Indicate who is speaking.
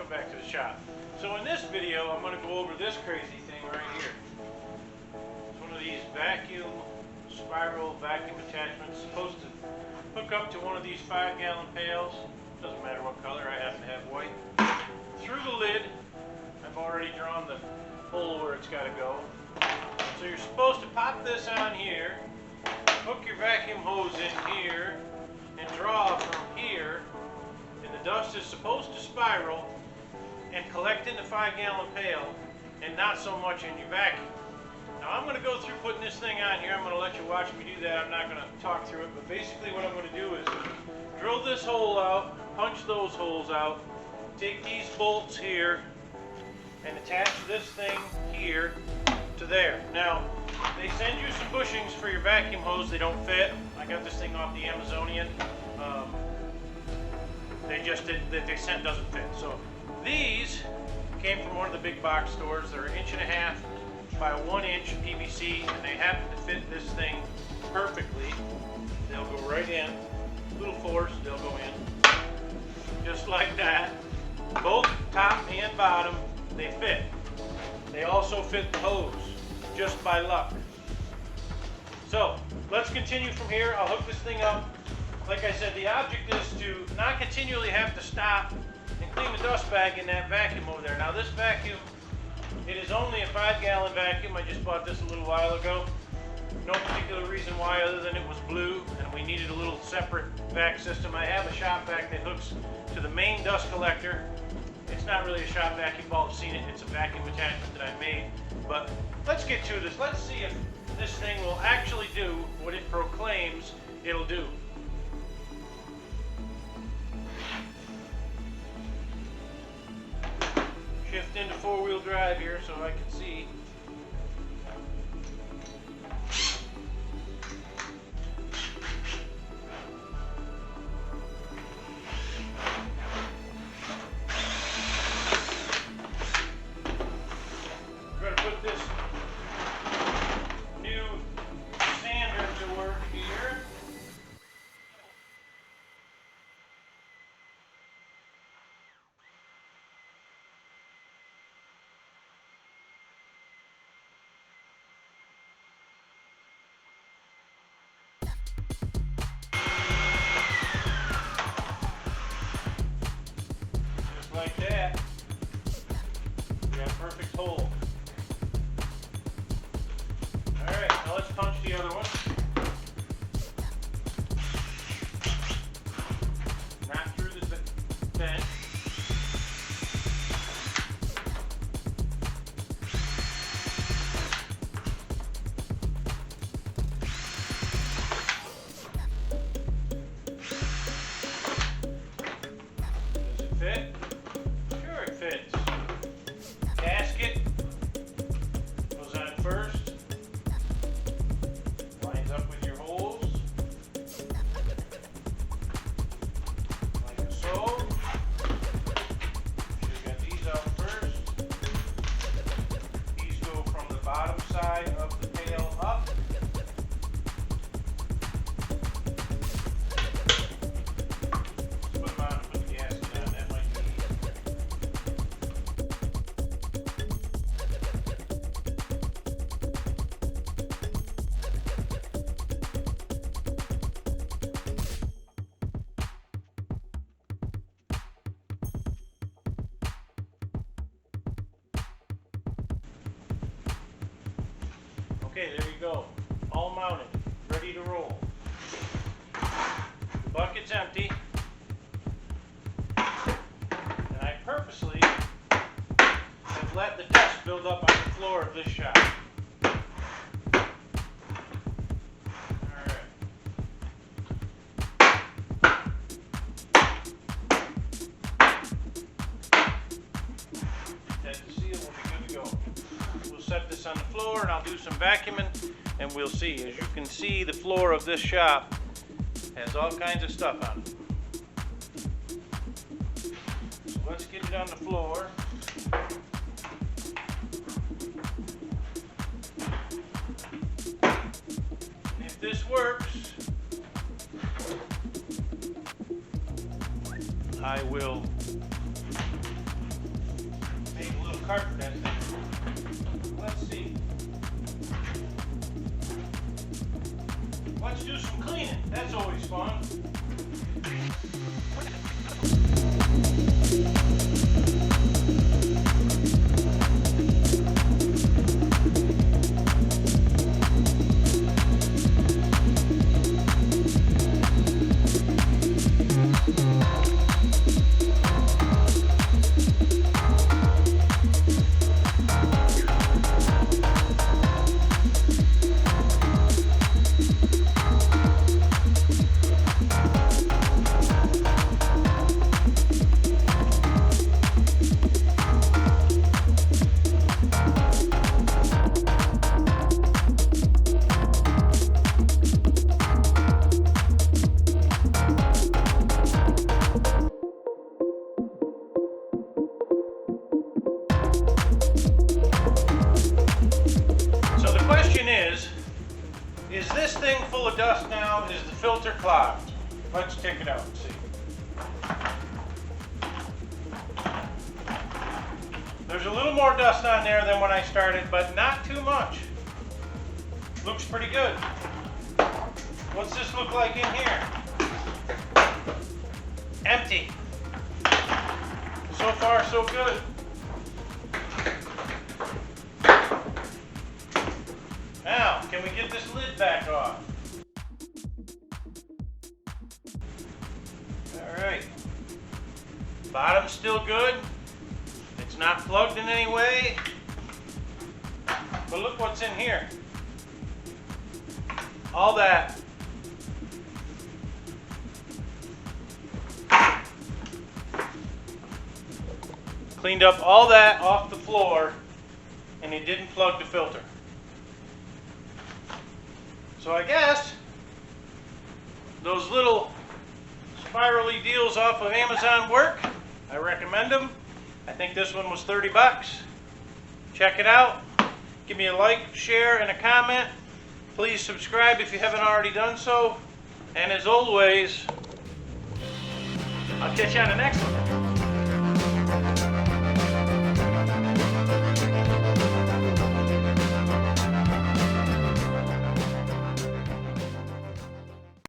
Speaker 1: welcome back to the shop. So in this video, I'm going to go over this crazy thing right here. It's one of these vacuum spiral vacuum attachments, supposed to hook up to one of these 5-gallon pails. Doesn't matter what color, I happen to have white. Through the lid, I've already drawn the hole where it's got to go. So you're supposed to pop this on here, hook your vacuum hose in here, and draw from here. And the dust is supposed to spiral and collect in the 5-gallon pail and not so much in your vacuum. Now I'm going to go through putting this thing on here. I'm going to let you watch me do that. I'm not going to talk through it, but basically what I'm going to do is drill this hole out, punch those holes out, take these bolts here and attach this thing here to there. Now they send you some bushings for your vacuum hose. They don't fit. I got this thing off the Amazonian. They sent doesn't fit. So these came from one of the big box stores. They're 1.5 inches by 1 inch PVC, and they happen to fit this thing perfectly. They'll go right in. Little force, they'll go in. Just like that. Both top and bottom, they fit. They also fit the hose, just by luck. So let's continue from here. I'll hook this thing up. Like I said, the object is to not continually have to stop and clean the dust bag in that vacuum over there. Now this vacuum, it is only a 5-gallon vacuum. I just bought this a little while ago. No particular reason why other than it was blue and we needed a little separate vac system. I have a shop vac that hooks to the main dust collector. It's not really a shop vac, you've all seen it. It's a vacuum attachment that I made. But let's get to this. Let's see if this thing will actually do what it proclaims it'll do. Shift into 4-wheel drive here so I can see. We're going to put this new sander to work here. Like that, we got a perfect hole. Alright, now let's punch the other one. Not through the vent. Does it fit? Fits. Gasket goes on first, lines up with your holes, like so. Should have got these out first. These go from the bottom side of the pail up. Put them on and put the gasket on. That might be okay, there you go. All mounted, ready to roll. The bucket's empty. And I purposely have let the dust build up on the floor of this shop. Alright. That's the seal, we'll be good to go. We'll set this on the floor and I'll do some vacuuming and we'll see. As you can see, the floor of this shop has all kinds of stuff on it. So let's get it on the floor. And if this works, I will cart for that thing. Let's see. Let's do some cleaning. That's always fun. Is this thing full of dust now? Is the filter clogged? Let's check it out and see. There's a little more dust on there than when I started, but not too much. Looks pretty good. What's this look like in here? Empty. So far, so good. Now, can we get this lid back off? Alright. Bottom's still good. It's not plugged in any way. But look what's in here. All that. Cleaned up all that off the floor, and it didn't plug the filter. So I guess those little spirally deals off of Amazon work. I recommend them. I think this one was 30 bucks. Check it out. Give me a like, share, and a comment. Please subscribe if you haven't already done so. And as always, I'll catch you on the next one.